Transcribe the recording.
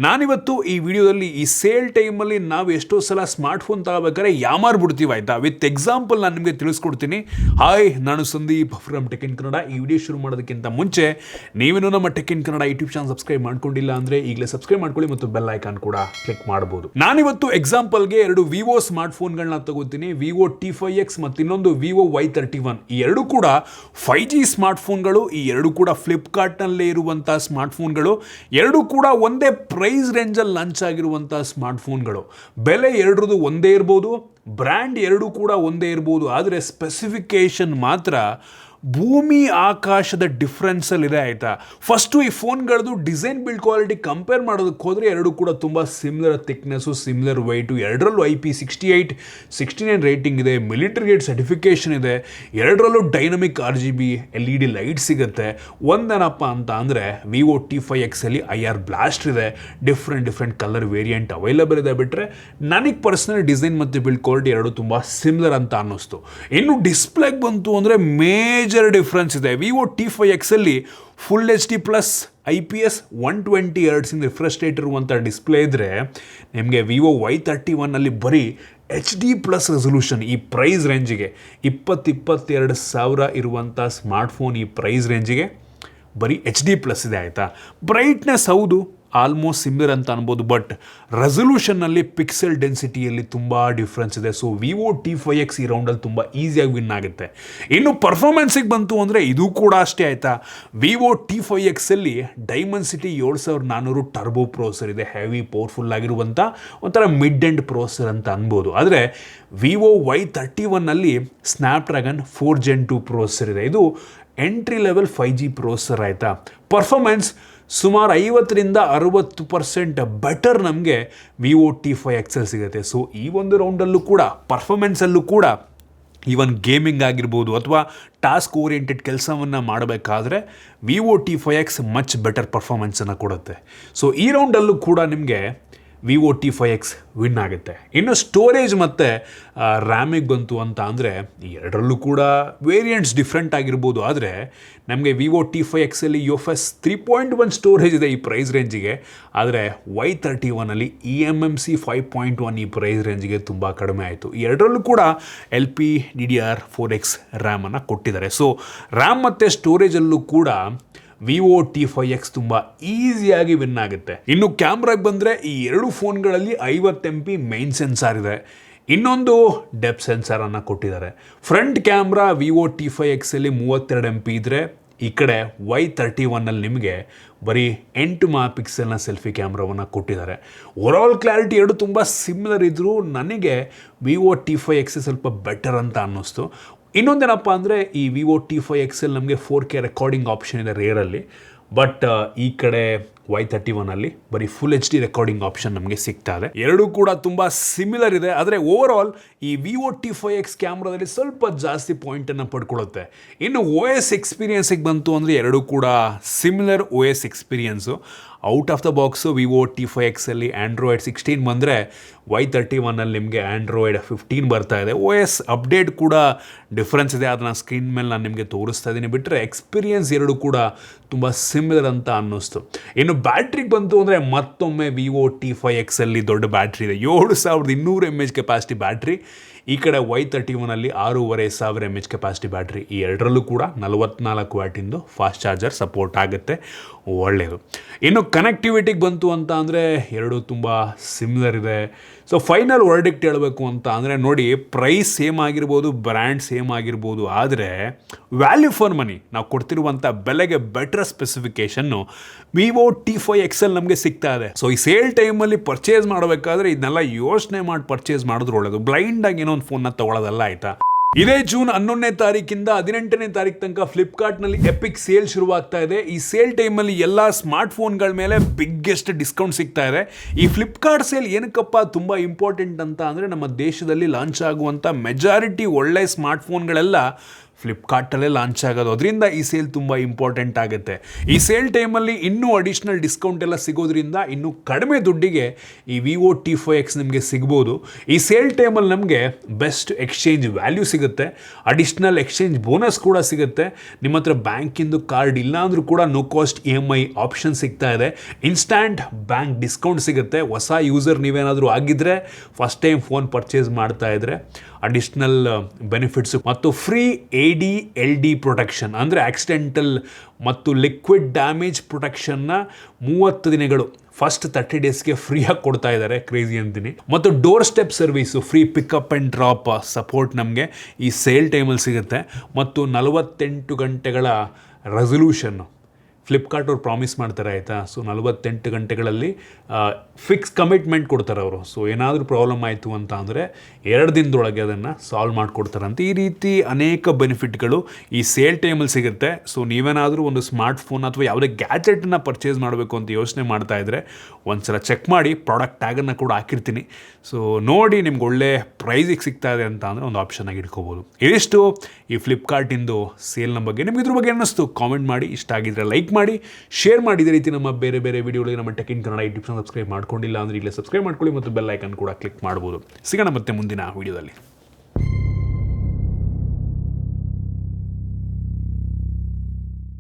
ನಾನಿವತ್ತು ಈ ವಿಡಿಯೋದಲ್ಲಿ ಈ ಸೇಲ್ ಟೈಮಲ್ಲಿ ನಾವು ಎಷ್ಟೋ ಸಲ ಸ್ಮಾರ್ಟ್ಫೋನ್ ತಗೋಬೇಕಾದ್ರೆ ಯಾಮಾರ್ಬಿಡ್ತೀವಿ ಆಯ್ತಾ. ವಿತ್ ಎಕ್ಸಾಂಪಲ್ ನಾನು ನಿಮಗೆ ತಿಳಿಸ್ಕೊಡ್ತೀನಿ. ಹಾಯ್, ನಾನು Sandeep from tech in Kannada. ಈ ವಿಡಿಯೋ ಶುರು ಮಾಡೋದಕ್ಕಿಂತ ಮುಂಚೆ ನೀವೇನು ನಮ್ಮ tech in Kannada YouTube channel subscribe ಮಾಡ್ಕೊಂಡಿಲ್ಲ ಅಂದರೆ ಈಗಲೇ ಸಬ್ಸ್ಕ್ರೈಬ್ ಮಾಡ್ಕೊಳ್ಳಿ ಮತ್ತು ಬೆಲ್ ಐಕಾನ್ ಕೂಡ ಕ್ಲಿಕ್ ಮಾಡ್ಬೋದು. ನಾನಿವತ್ತು ಎಕ್ಸಾಂಪಲ್ಗೆ ಎರಡು ವಿವೋ ಸ್ಮಾರ್ಟ್ಫೋನ್ಗಳನ್ನ ತಗೋತೀನಿ. ವಿವೋ T5X ಮತ್ತು ಇನ್ನೊಂದು ವಿವೋ Y31. ಈ ಎರಡು ಕೂಡ 5G ಸ್ಮಾರ್ಟ್ಫೋನ್ಗಳು. ಈ ಎರಡು ಕೂಡ ಫ್ಲಿಪ್ಕಾರ್ಟ್ನಲ್ಲೇ ಇರುವಂಥ ಸ್ಮಾರ್ಟ್ಫೋನ್ಗಳು. ಎರಡು ಕೂಡ ಒಂದೇ ಪ್ರೈಸ್ ರೇಂಜಲ್ಲಿ ಲಾಂಚ್ ಆಗಿರುವಂಥ ಸ್ಮಾರ್ಟ್ಫೋನ್ಗಳು. ಬೆಲೆ ಎರಡರದು ಒಂದೇ ಇರ್ಬೋದು, ಬ್ರ್ಯಾಂಡ್ ಎರಡು ಕೂಡ ಒಂದೇ ಇರ್ಬೋದು, ಆದರೆ ಸ್ಪೆಸಿಫಿಕೇಷನ್ ಮಾತ್ರ ಭೂಮಿ ಆಕಾಶದ ಡಿಫ್ರೆನ್ಸಲ್ಲಿದೆ ಆಯಿತಾ. ಫಸ್ಟು ಈ ಫೋನ್ಗಳದ್ದು ಡಿಸೈನ್ ಬಿಲ್ಡ್ ಕ್ವಾಲಿಟಿ ಕಂಪೇರ್ ಮಾಡೋದಕ್ಕೆ ಹೋದರೆ ಎರಡು ಕೂಡ ತುಂಬ ಸಿಮಿಲರ್ ಥಿಕ್ನೆಸ್ಸು, ಸಿಮಿಲರ್ ವೈಟು. ಎರಡರಲ್ಲೂ IP68 69 ರೇಟಿಂಗ್ ಇದೆ, ಮಿಲಿಟರಿ ಗೇಟ್ ಸರ್ಟಿಫಿಕೇಷನ್ ಇದೆ. ಎರಡರಲ್ಲೂ ಡೈನಮಿಕ್ RGB LED ಲೈಟ್ ಸಿಗುತ್ತೆ. ಒಂದೇನಪ್ಪ ಅಂತ ಅಂದರೆ ವಿವೋ T5Xಲ್ಲಿ IR ಬ್ಲಾಸ್ಟ್ ಇದೆ. ಡಿಫ್ರೆಂಟ್ ಕಲರ್ ವೇರಿಯಂಟ್ ಅವೈಲಬಲ್ ಇದೆ. ಬಿಟ್ಟರೆ ನನಗೆ ಪರ್ಸನಲ್ ಡಿಸೈನ್ ಮತ್ತು ಬಿಲ್ಡ್ ಕ್ವಾಲಿಟಿ ಎರಡು ತುಂಬ ಸಿಮಿಲರ್ ಅಂತ ಅನ್ನಿಸ್ತು. ಇನ್ನು ಡಿಸ್ಪ್ಲೇಗೆ ಬಂತು ಅಂದರೆ ಮೇಜರ್ ಡಿಫ್ರೆನ್ಸ್ ಇದೆ. ವಿವೋ T5Xಲ್ಲಿ full HD plus IPS 120 Hz refresh rate ಇರುವಂಥ ಡಿಸ್ಪ್ಲೇ ಇದ್ದರೆ, ನಿಮಗೆ ವಿವೋ Y31ನಲ್ಲಿ ಬರೀ HD ಪ್ಲಸ್ ರೆಸೊಲ್ಯೂಷನ್. ಈ ಪ್ರೈಸ್ ರೇಂಜಿಗೆ 22 ಸಾವಿರ ಇರುವಂಥ ಸ್ಮಾರ್ಟ್ಫೋನ್ ಈ ಪ್ರೈಸ್ ರೇಂಜಿಗೆ ಬರೀ HD ಪ್ಲಸ್ ಇದೆ ಆಯಿತಾ. ಬ್ರೈಟ್ನೆಸ್ ಹೌದು ಆಲ್ಮೋಸ್ಟ್ ಸಿಮಿಲರ್ ಅಂತ ಅನ್ಬೋದು, ಬಟ್ ರೆಸೊಲ್ಯೂಷನ್ನಲ್ಲಿ ಪಿಕ್ಸೆಲ್ ಡೆನ್ಸಿಟಿಯಲ್ಲಿ ತುಂಬ ಡಿಫ್ರೆನ್ಸ್ ಇದೆ. ಸೊ ವಿವೋ T5X ಈ ರೌಂಡಲ್ಲಿ ತುಂಬ ಈಸಿಯಾಗಿ ವಿನ್ ಆಗುತ್ತೆ. ಇನ್ನು ಪರ್ಫಾರ್ಮೆನ್ಸಿಗೆ ಬಂತು ಅಂದರೆ ಇದು ಕೂಡ ಅಷ್ಟೇ ಆಯಿತಾ. ವಿವೋ T5Xಲ್ಲಿ ಡೈಮೆನ್ಸಿಟಿ 7400 ಟರ್ಬೋ ಪ್ರೋಸರ್ ಇದೆ. ಹೆವಿ ಪವರ್ಫುಲ್ ಆಗಿರುವಂಥ ಒಂಥರ ಮಿಡ್ ಎಂಡ್ ಪ್ರೋಸರ್ ಅಂತ ಅನ್ಬೋದು. ಆದರೆ ವಿವೋ Y31ನಲ್ಲಿ ಸ್ನ್ಯಾಪ್ಡ್ರ್ಯಾಗನ್ 4 Gen 2 ಪ್ರೋಸರ್ ಇದೆ. ಇದು ಎಂಟ್ರಿ ಲೆವೆಲ್ 5G ಪ್ರೋಸರ್ ಆಯಿತಾ. ಪರ್ಫಾರ್ಮೆನ್ಸ್ ಸುಮಾರು 50-60% ಬೆಟರ್ ನಮಗೆ ವಿವೋ T5Xಲ್ಲಿ ಸಿಗುತ್ತೆ. ಸೊ ಈ ಒಂದು ರೌಂಡಲ್ಲೂ ಕೂಡ ಪರ್ಫಾರ್ಮೆನ್ಸಲ್ಲೂ ಕೂಡ ಈವನ್ ಗೇಮಿಂಗ್ ಆಗಿರ್ಬೋದು ಅಥವಾ ಟಾಸ್ಕ್ ಓರಿಯೆಂಟೆಡ್ ಕೆಲಸವನ್ನು ಮಾಡಬೇಕಾದ್ರೆ ವಿವೋ T5X ಮಚ್ ಬೆಟರ್ ಪರ್ಫಾರ್ಮೆನ್ಸನ್ನು ಕೊಡುತ್ತೆ. ಸೊ ಈ ರೌಂಡಲ್ಲೂ ಕೂಡ ನಿಮಗೆ ವಿವೋ T5X ವಿನ್ ಆಗುತ್ತೆ. ಇನ್ನು ಸ್ಟೋರೇಜ್ ಮತ್ತು ರ್ಯಾಮಿಗೆ ಬಂತು ಅಂತ ಅಂದರೆ ಎರಡರಲ್ಲೂ ಕೂಡ ವೇರಿಯಂಟ್ಸ್ ಡಿಫ್ರೆಂಟ್ ಆಗಿರ್ಬೋದು. ಆದರೆ ನಮಗೆ ವಿವೋ T5Xಲ್ಲಿ UFS 3.1 ಸ್ಟೋರೇಜ್ ಇದೆ ಈ ಪ್ರೈಸ್ ರೇಂಜಿಗೆ. ಆದರೆ Y31ನಲ್ಲಿ eMMC 5.1 ಈ ಪ್ರೈಸ್ ರೇಂಜಿಗೆ ತುಂಬ ಕಡಿಮೆ ಆಯಿತು. ಎರಡರಲ್ಲೂ ಕೂಡ LPDDR4X ರ್ಯಾಮನ್ನು ಕೊಟ್ಟಿದ್ದಾರೆ. ಸೊ ರ್ಯಾಮ್ ಮತ್ತು ಸ್ಟೋರೇಜಲ್ಲೂ ಕೂಡ ವಿವೋ T5X ತುಂಬ ಈಸಿಯಾಗಿ ವಿನ್ ಆಗುತ್ತೆ. ಇನ್ನು ಕ್ಯಾಮ್ರಾಗೆ ಬಂದರೆ ಈ ಎರಡು ಫೋನ್ಗಳಲ್ಲಿ 50 MP ಮೈನ್ ಸೆನ್ಸಾರ್ ಇದೆ. ಇನ್ನೊಂದು ಡೆಪ್ತ್ ಸೆನ್ಸಾರನ್ನು ಕೊಟ್ಟಿದ್ದಾರೆ. ಫ್ರಂಟ್ ಕ್ಯಾಮ್ರಾ ವಿವೋ T5Xಲ್ಲಿ 32 MP ಇದ್ದರೆ, ಈ ಕಡೆ Y31ನಲ್ಲಿ ನಿಮಗೆ ಬರೀ 8 MP ಸೆಲ್ಫಿ ಕ್ಯಾಮ್ರಾವನ್ನು ಕೊಟ್ಟಿದ್ದಾರೆ. ಓವರಾಲ್ ಕ್ಲಾರಿಟಿ ಎರಡು ತುಂಬ ಸಿಮಿಲರ್ ಇದ್ದರೂ ನನಗೆ ವಿವೋ T5X ಸ್ವಲ್ಪ ಬೆಟರ್ ಅಂತ ಅನ್ನಿಸ್ತು. ಇನ್ನೊಂದೇನಪ್ಪ ಅಂದರೆ ಈ ವಿವೋ T5Xಲ್ಲಿ ನಮಗೆ 4K ರೆಕಾರ್ಡಿಂಗ್ ಆಪ್ಷನ್ ಇದೆ ರೇರಲ್ಲಿ. ಬಟ್ ಈ ಕಡೆ Y31ನಲ್ಲಿ ಬರೀ ಫುಲ್ HD ರೆಕಾರ್ಡಿಂಗ್ ಆಪ್ಷನ್ ನಮಗೆ ಸಿಗ್ತಾ ಇದೆ. ಎರಡೂ ಕೂಡ ತುಂಬ ಸಿಮಿಲರ್ ಇದೆ. ಆದರೆ ಓವರಾಲ್ ಈ ವಿವೋ T5X ಕ್ಯಾಮ್ರಾದಲ್ಲಿ ಸ್ವಲ್ಪ ಜಾಸ್ತಿ ಪಾಯಿಂಟನ್ನು ಪಡ್ಕೊಳ್ಳುತ್ತೆ. ಇನ್ನು OS ಎಕ್ಸ್ಪೀರಿಯನ್ಸಿಗೆ ಬಂತು ಅಂದರೆ ಎರಡೂ ಕೂಡ similar OS experience. Out of the box Vivo T5Xಲ್ಲಿ Android 16 ಬಂದರೆ Y31ನಲ್ಲಿ ನಿಮಗೆ Android 15 ಬರ್ತಾ ಇದೆ. OS ಅಪ್ಡೇಟ್ ಕೂಡ ಡಿಫ್ರೆನ್ಸ್ ಇದೆ. ಅದನ್ನು ಸ್ಕ್ರೀನ್ ಮೇಲೆ ನಾನು ನಿಮಗೆ ತೋರಿಸ್ತಾ ಇದ್ದೀನಿ. ಬಿಟ್ಟರೆ ಎಕ್ಸ್ಪೀರಿಯನ್ಸ್ ಎರಡು ಕೂಡ ತುಂಬ ಸಿಮಿಲರ್ ಅಂತ ಅನ್ನಿಸ್ತು. ಇನ್ನು ಬ್ಯಾಟ್ರಿಗೆ ಬಂತು ಅಂದರೆ ಮತ್ತೊಮ್ಮೆ ವಿವೋ T5Xಲ್ಲಿ ದೊಡ್ಡ ಬ್ಯಾಟ್ರಿ ಇದೆ. 7200 mAh ಕೆಪಾಸಿಟಿ ಬ್ಯಾಟ್ರಿ. ಈ ಕಡೆ Y31ನಲ್ಲಿ 6500 mAh ಕೆಪಾಸಿಟಿ ಬ್ಯಾಟ್ರಿ. ಈ ಎರಡರಲ್ಲೂ ಕೂಡ 44 ವ್ಯಾಟಿಂದು ಫಾಸ್ಟ್ ಚಾರ್ಜರ್ ಸಪೋರ್ಟ್ ಆಗುತ್ತೆ. ಒಳ್ಳೆಯದು. ಇನ್ನು ಕನೆಕ್ಟಿವಿಟಿಗೆ ಬಂತು ಅಂತ ಅಂದರೆ ಎರಡು ತುಂಬ ಸಿಮಿಲರ್ ಇದೆ. ಸೊ ಫೈನಲ್ ವರ್ಡಿಕ್ಟ್ ಹೇಳಬೇಕು ಅಂತ ಅಂದರೆ ನೋಡಿ, ಪ್ರೈಸ್ ಸೇಮ್ ಆಗಿರ್ಬೋದು, ಬ್ರ್ಯಾಂಡ್ ಸೇಮ್ ಆಗಿರ್ಬೋದು, ಆದರೆ ವ್ಯಾಲ್ಯೂ ಫಾರ್ ಮನಿ ನಾವು ಕೊಡ್ತಿರುವಂಥ ಬೆಲೆಗೆ ಬೆಟರ್ ಸ್ಪೆಸಿಫಿಕೇಷನ್ನು ವಿವೋ T5Xಲ್ಲಿ ನಮಗೆ ಸಿಗ್ತಾ ಇದೆ. ಸೊ ಈ ಸೇಲ್ ಟೈಮಲ್ಲಿ ಪರ್ಚೇಸ್ ಮಾಡಬೇಕಾದ್ರೆ ಇದನ್ನೆಲ್ಲ ಯೋಚನೆ ಮಾಡಿ ಪರ್ಚೇಸ್ ಮಾಡಿದ್ರು ಒಳ್ಳೆಯದು. ಬ್ಲೈಂಡಾಗಿ ಏನೋ ಒಂದು ಫೋನ್ನ ತೊಗೊಳ್ಳೋದಲ್ಲ ಆಯಿತಾ. ಇದೇ ಜೂನ್ 11ನೇ ತಾರೀಕಿಂದ 18ನೇ ತಾರೀಕು ತನಕ ಫ್ಲಿಪ್ಕಾರ್ಟ್ನಲ್ಲಿ ಎಪಿಕ್ ಸೇಲ್ ಶುರುವಾಗ್ತಾ ಇದೆ. ಈ ಸೇಲ್ ಟೈಮಲ್ಲಿ ಎಲ್ಲ ಸ್ಮಾರ್ಟ್ಫೋನ್ಗಳ ಮೇಲೆ ಬಿಗ್ಗೆಸ್ಟ್ ಡಿಸ್ಕೌಂಟ್ ಸಿಗ್ತಾ ಇದೆ. ಈ ಫ್ಲಿಪ್ಕಾರ್ಟ್ ಸೇಲ್ ಏನಕ್ಕಪ್ಪ ತುಂಬ ಇಂಪಾರ್ಟೆಂಟ್ ಅಂತ ಅಂದರೆ ನಮ್ಮ ದೇಶದಲ್ಲಿ ಲಾಂಚ್ ಆಗುವಂಥ ಮೆಜಾರಿಟಿ ಒಳ್ಳೆ ಸ್ಮಾರ್ಟ್ಫೋನ್ಗಳೆಲ್ಲ ಫ್ಲಿಪ್ಕಾರ್ಟಲ್ಲೇ ಲಾಂಚ್ ಆಗೋದು. ಅದರಿಂದ ಈ ಸೇಲ್ ತುಂಬ ಇಂಪಾರ್ಟೆಂಟ್ ಆಗುತ್ತೆ. ಈ ಸೇಲ್ ಟೈಮಲ್ಲಿ ಇನ್ನೂ ಅಡಿಷ್ನಲ್ ಡಿಸ್ಕೌಂಟ್ ಎಲ್ಲ ಸಿಗೋದ್ರಿಂದ ಇನ್ನೂ ಕಡಿಮೆ ದುಡ್ಡಿಗೆ ಈ ವಿವೋ T5X ನಿಮಗೆ ಸಿಗ್ಬೋದು. ಈ ಸೇಲ್ ಟೈಮಲ್ಲಿ ನಮಗೆ ಬೆಸ್ಟ್ ಎಕ್ಸ್ಚೇಂಜ್ ವ್ಯಾಲ್ಯೂ ಸಿಗುತ್ತೆ, ಅಡಿಷ್ನಲ್ ಎಕ್ಸ್ಚೇಂಜ್ ಬೋನಸ್ ಕೂಡ ಸಿಗುತ್ತೆ. ನಿಮ್ಮ ಹತ್ರ ಬ್ಯಾಂಕಿಂದು ಕಾರ್ಡ್ ಇಲ್ಲ ಅಂದರೂ ಕೂಡ ನೋ ಕಾಸ್ಟ್ EMI ಆಪ್ಷನ್ ಸಿಗ್ತಾ ಇದೆ. ಇನ್ಸ್ಟ್ಯಾಂಟ್ ಬ್ಯಾಂಕ್ ಡಿಸ್ಕೌಂಟ್ ಸಿಗುತ್ತೆ. ಹೊಸ ಯೂಸರ್ ನೀವೇನಾದರೂ ಆಗಿದ್ದರೆ, ಫಸ್ಟ್ ಟೈಮ್ ಫೋನ್ ಪರ್ಚೇಸ್ ಮಾಡ್ತಾ ಇದ್ದರೆ ಅಡಿಷ್ನಲ್ ಬೆನಿಫಿಟ್ಸು ಮತ್ತು ಫ್ರೀ AD/LD ಪ್ರೊಟೆಕ್ಷನ್ ಅಂದರೆ ಆಕ್ಸಿಡೆಂಟಲ್ ಮತ್ತು ಲಿಕ್ವಿಡ್ ಡ್ಯಾಮೇಜ್ ಪ್ರೊಟೆಕ್ಷನ್ನ 30 ದಿನಗಳು ಫಸ್ಟ್ 30 ಡೇಸ್ಗೆ ಫ್ರೀಯಾಗಿ ಕೊಡ್ತಾ ಇದ್ದಾರೆ. ಕ್ರೇಜಿ ಅಂತೀನಿ. ಮತ್ತು door step service, free pickup and drop support ನಮಗೆ ಈ ಸೇಲ್ ಟೈಮಲ್ಲಿ ಸಿಗುತ್ತೆ. ಮತ್ತು 48 ಗಂಟೆಗಳ ರೆಸೊಲ್ಯೂಷನ್ನು ಫ್ಲಿಪ್ಕಾರ್ಟ್ ಅವ್ರು ಪ್ರಾಮಿಸ್ ಮಾಡ್ತಾರೆ, ಆಯಿತಾ. ಸೊ 48 ಗಂಟೆಗಳಲ್ಲಿ ಫಿಕ್ಸ್ ಕಮಿಟ್ಮೆಂಟ್ ಕೊಡ್ತಾರೆ ಅವರು. ಸೊ ಏನಾದರೂ ಪ್ರಾಬ್ಲಮ್ ಆಯಿತು ಅಂತ ಅಂದರೆ 2 ದಿನದೊಳಗೆ ಅದನ್ನು ಸಾಲ್ವ್ ಮಾಡಿಕೊಡ್ತಾರಂತೆ. ಈ ರೀತಿ ಅನೇಕ ಬೆನಿಫಿಟ್ಗಳು ಈ ಸೇಲ್ ಟೈಮಲ್ಲಿ ಸಿಗುತ್ತೆ. ಸೊ ನೀವೇನಾದರೂ ಒಂದು ಸ್ಮಾರ್ಟ್ಫೋನ್ ಅಥವಾ ಯಾವುದೇ ಗ್ಯಾಜೆಟನ್ನು ಪರ್ಚೇಸ್ ಮಾಡಬೇಕು ಅಂತ ಯೋಚನೆ ಮಾಡ್ತಾ ಇದ್ದರೆ ಒಂದ್ಸಲ ಚೆಕ್ ಮಾಡಿ. ಪ್ರಾಡಕ್ಟ್ ಟ್ಯಾಗನ್ನು ಕೂಡ ಹಾಕಿರ್ತೀನಿ. ಸೊ ನೋಡಿ ನಿಮ್ಗೆ ಒಳ್ಳೆ ಪ್ರೈಸಿಗೆ ಸಿಗ್ತಾ ಇದೆ ಅಂತ ಅಂದರೆ ಒಂದು ಆಪ್ಷನ್ ಆಗಿ ಇಟ್ಕೋಬೋದು. ಇದಿಷ್ಟು ಈ ಫ್ಲಿಪ್ಕಾರ್ಟಿಂದು ಸೇಲ್ನ ಬಗ್ಗೆ. ನಿಮ್ಗೆ ಇದ್ರ ಬಗ್ಗೆ ಅನ್ನಿಸ್ತು ಕಾಮೆಂಟ್ ಮಾಡಿ. ಇಷ್ಟ ಆಗಿದ್ರೆ ಲೈಕ್ ಮಾಡಿ, ಶೇರ್ ಮಾಡಿ. ಇದೇ ರೀತಿ ನಮ್ಮ ಬೇರೆ ವಿಡಿಯೋಗಳಿಗೆ ನಮ್ಮ tech in Kannada YouTube subscribe ಮಾಡ್ಕೊಂಡಿಲ್ಲ ಅಂದರೆ ಈಗಲೇ ಸಬ್ಸ್ಕ್ರೈಬ್ ಮಾಡ್ಕೊಳ್ಳಿ ಮತ್ತು ಬೆಲ್ ಐಕನ್ ಕೂಡ ಕ್ಲಿಕ್ ಮಾಡ್ಬೋದು. ಸಿಗೋಣ ಮತ್ತೆ ಮುಂದಿನ ವಿಡಿಯೋದಲ್ಲಿ.